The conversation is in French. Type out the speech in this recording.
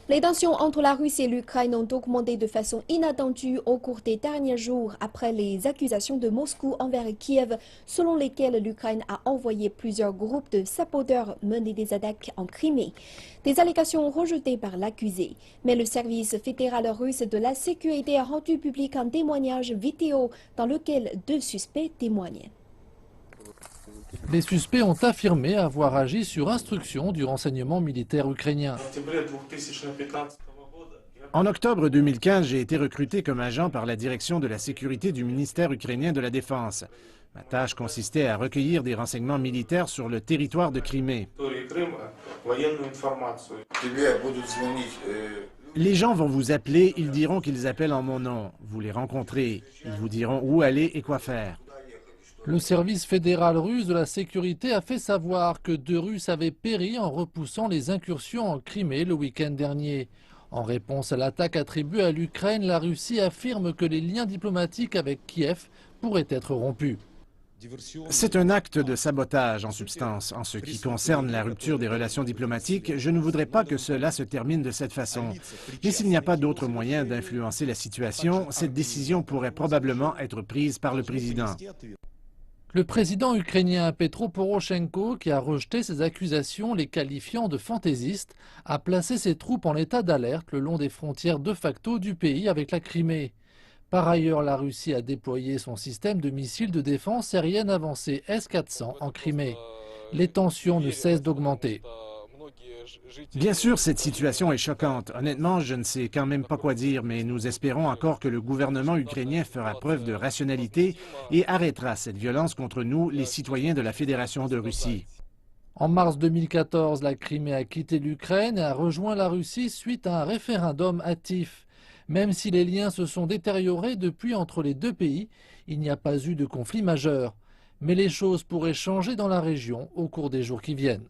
Les tensions entre la Russie et l'Ukraine ont augmenté de façon inattendue au cours des derniers jours après les accusations de Moscou envers Kiev, selon lesquelles l'Ukraine a envoyé plusieurs groupes de sapeurs mener des attaques en Crimée. Des allégations rejetées par l'accusé. Mais le service fédéral russe de la sécurité a rendu public un témoignage vidéo dans lequel 2 suspects témoignent. Les suspects ont affirmé avoir agi sur instruction du renseignement militaire ukrainien. En octobre 2015, j'ai été recruté comme agent par la direction de la sécurité du ministère ukrainien de la Défense. Ma tâche consistait à recueillir des renseignements militaires sur le territoire de Crimée. Les gens vont vous appeler, ils diront qu'ils appellent en mon nom. Vous les rencontrez, ils vous diront où aller et quoi faire. Le service fédéral russe de la sécurité a fait savoir que 2 Russes avaient péri en repoussant les incursions en Crimée le week-end dernier. En réponse à l'attaque attribuée à l'Ukraine, la Russie affirme que les liens diplomatiques avec Kiev pourraient être rompus. C'est un acte de sabotage en substance. En ce qui concerne la rupture des relations diplomatiques, je ne voudrais pas que cela se termine de cette façon. Mais s'il n'y a pas d'autre moyen d'influencer la situation, cette décision pourrait probablement être prise par le président. Le président ukrainien Petro Poroshenko, qui a rejeté ces accusations les qualifiant de fantaisistes, a placé ses troupes en état d'alerte le long des frontières de facto du pays avec la Crimée. Par ailleurs, la Russie a déployé son système de missiles de défense aérienne avancé S-400 en Crimée. Les tensions ne cessent d'augmenter. Bien sûr, cette situation est choquante. Honnêtement, je ne sais quand même pas quoi dire, mais nous espérons encore que le gouvernement ukrainien fera preuve de rationalité et arrêtera cette violence contre nous, les citoyens de la Fédération de Russie. En mars 2014, la Crimée a quitté l'Ukraine et a rejoint la Russie suite à un référendum hâtif. Même si les liens se sont détériorés depuis entre les deux pays, il n'y a pas eu de conflit majeur. Mais les choses pourraient changer dans la région au cours des jours qui viennent.